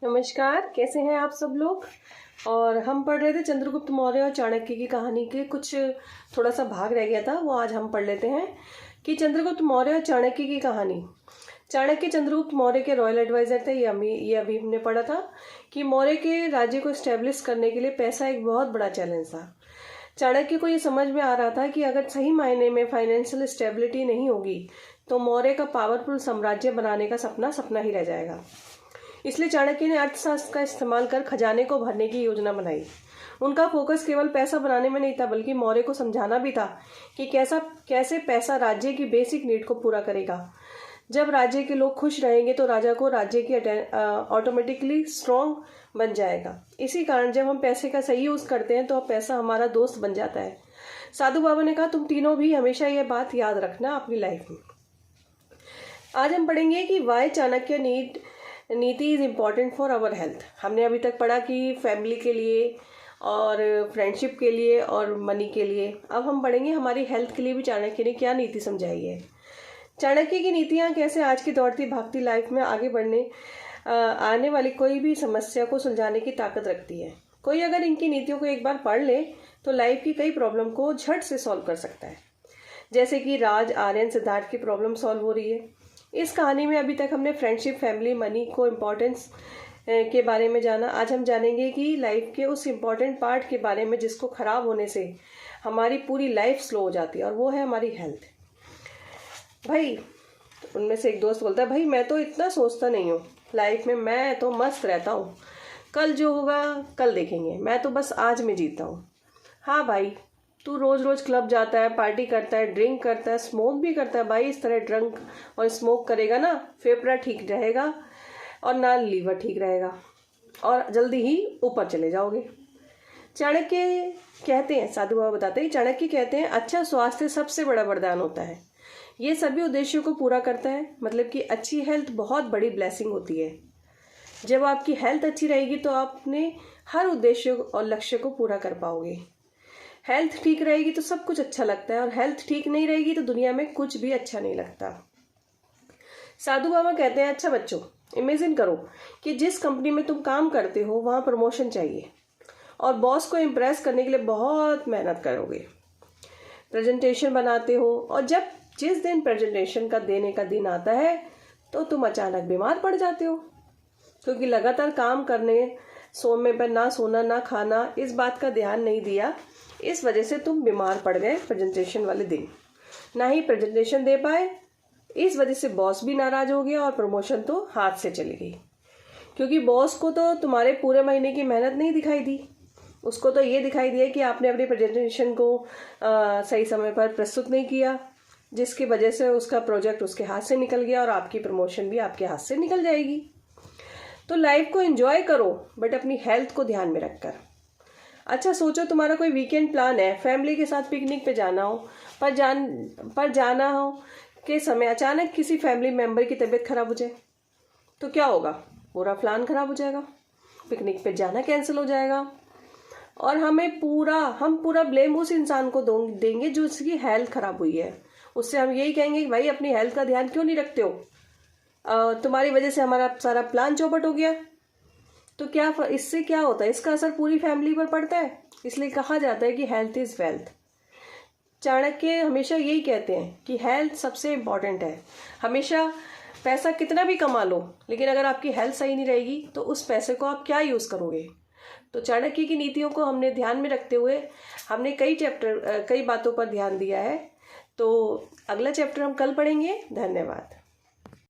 नमस्कार, कैसे हैं आप सब लोग। और हम पढ़ रहे थे चंद्रगुप्त मौर्य और चाणक्य की कहानी के कुछ थोड़ा सा भाग रह गया था, वो आज हम पढ़ लेते हैं कि चंद्रगुप्त मौर्य और चाणक्य की कहानी। चाणक्य चंद्रगुप्त मौर्य के रॉयल एडवाइजर थे। ये अभी हमने पढ़ा था कि मौर्य के राज्य को स्टैब्लिश करने के लिए पैसा एक बहुत बड़ा चैलेंज था। चाणक्य को ये समझ में आ रहा था कि अगर सही मायने में फाइनेंशियल स्टेबिलिटी नहीं होगी तो मौर्य का पावरफुल साम्राज्य बनाने का सपना सपना ही रह जाएगा। इसलिए चाणक्य ने अर्थशास्त्र का इस्तेमाल कर खजाने को भरने की योजना बनाई। उनका फोकस केवल पैसा बनाने में नहीं था, बल्कि मौर्य को समझाना भी था कि कैसे पैसा राज्य की बेसिक नीड को पूरा करेगा। जब राज्य के लोग खुश रहेंगे तो राजा को राज्य की ऑटोमेटिकली स्ट्रॉन्ग बन जाएगा। इसी कारण जब हम पैसे का सही यूज करते हैं तो पैसा हमारा दोस्त बन जाता है। साधु बाबा ने कहा, तुम तीनों भी हमेशा ये बात याद रखना अपनी लाइफ में। आज हम पढ़ेंगे कि why Chanakya Niti is important for our health. हमने अभी तक पढ़ा कि फैमिली के लिए और फ्रेंडशिप के लिए और मनी के लिए। अब हम पढ़ेंगे हमारी हेल्थ के लिए भी चाणक्य ने क्या नीति समझाई है। चाणक्य की नीतियाँ कैसे आज की दौड़ती भागती लाइफ में आगे बढ़ने आने वाली कोई भी समस्या को सुलझाने की ताकत रखती है। कोई अगर इनकी नीतियों को एक बार पढ़ ले तो लाइफ की कई प्रॉब्लम को झट से सॉल्व कर सकता है। जैसे कि राज, आर्यन, सिद्धार्थ की प्रॉब्लम सॉल्व हो रही है। इस कहानी में अभी तक हमने फ्रेंडशिप, फैमिली, मनी को इम्पोर्टेंस के बारे में जाना। आज हम जानेंगे कि लाइफ के उस इम्पोर्टेंट पार्ट के बारे में जिसको खराब होने से हमारी पूरी लाइफ स्लो हो जाती है, और वो है हमारी हेल्थ। भाई, उनमें से एक दोस्त बोलता है, भाई मैं तो इतना सोचता नहीं हूँ लाइफ में, मैं तो मस्त रहता हूँ, कल जो होगा कल देखेंगे, मैं तो बस आज में जीता हूँ। हाँ भाई, तू रोज रोज क्लब जाता है, पार्टी करता है, ड्रिंक करता है, स्मोक भी करता है। भाई इस तरह ड्रंक और स्मोक करेगा ना, फेफड़ा ठीक रहेगा और ना लीवर ठीक रहेगा, और जल्दी ही ऊपर चले जाओगे। चाणक्य कहते हैं, साधु बाबा बताते हैं, चाणक्य कहते हैं, अच्छा स्वास्थ्य सबसे बड़ा वरदान होता है। ये सभी उद्देश्यों को पूरा करता है। मतलब कि अच्छी हेल्थ बहुत बड़ी ब्लेसिंग होती है। जब आपकी हेल्थ अच्छी रहेगी तो आप अपने हर उद्देश्य और लक्ष्य को पूरा कर पाओगे। हेल्थ ठीक रहेगी तो सब कुछ अच्छा लगता है, और हेल्थ ठीक नहीं रहेगी तो दुनिया में कुछ भी अच्छा नहीं लगता। साधु बाबा कहते हैं, अच्छा बच्चों, इमेजिन करो कि जिस कंपनी में तुम काम करते हो वहां प्रमोशन चाहिए और बॉस को इम्प्रेस करने के लिए बहुत मेहनत करोगे, प्रेजेंटेशन बनाते हो, और जिस दिन प्रेजेंटेशन का देने का दिन आता है तो तुम अचानक बीमार पड़ जाते हो, क्योंकि लगातार काम करने, सोने पर ना सोना ना खाना, इस बात का ध्यान नहीं दिया। इस वजह से तुम बीमार पड़ गए प्रेजेंटेशन वाले दिन, ना ही प्रेजेंटेशन दे पाए। इस वजह से बॉस भी नाराज हो गया और प्रमोशन तो हाथ से चली गई, क्योंकि बॉस को तो तुम्हारे पूरे महीने की मेहनत नहीं दिखाई दी। उसको तो ये दिखाई दिया कि आपने अपनी प्रेजेंटेशन को सही समय पर प्रस्तुत नहीं किया, जिसकी वजह से उसका प्रोजेक्ट उसके हाथ से निकल गया और आपकी प्रमोशन भी आपके हाथ से निकल जाएगी। तो लाइफ को एंजॉय करो, बट अपनी हेल्थ को ध्यान में रखकर। अच्छा सोचो, तुम्हारा कोई वीकेंड प्लान है, फैमिली के साथ पिकनिक पे जाना हो, पर जाना हो के समय अचानक किसी फैमिली मेंबर की तबीयत खराब हो जाए तो क्या होगा? पूरा प्लान खराब हो जाएगा, पिकनिक पे जाना कैंसिल हो जाएगा, और हम पूरा ब्लेम उस इंसान को देंगे जो उसकी हेल्थ खराब हुई है। उससे हम यही कहेंगे कि भाई अपनी हेल्थ का ध्यान क्यों नहीं रखते हो, तुम्हारी वजह से हमारा सारा प्लान चौपट हो गया। तो इससे क्या होता है? इसका असर पूरी फैमिली पर पड़ता है। इसलिए कहा जाता है कि हेल्थ इज वेल्थ। चाणक्य हमेशा यही कहते हैं कि हेल्थ सबसे इम्पॉर्टेंट है। हमेशा पैसा कितना भी कमा लो, लेकिन अगर आपकी हेल्थ सही नहीं रहेगी तो उस पैसे को आप क्या यूज़ करोगे। तो चाणक्य की नीतियों को हमने ध्यान में रखते हुए हमने कई बातों पर ध्यान दिया है। तो अगला चैप्टर हम कल पढ़ेंगे। धन्यवाद।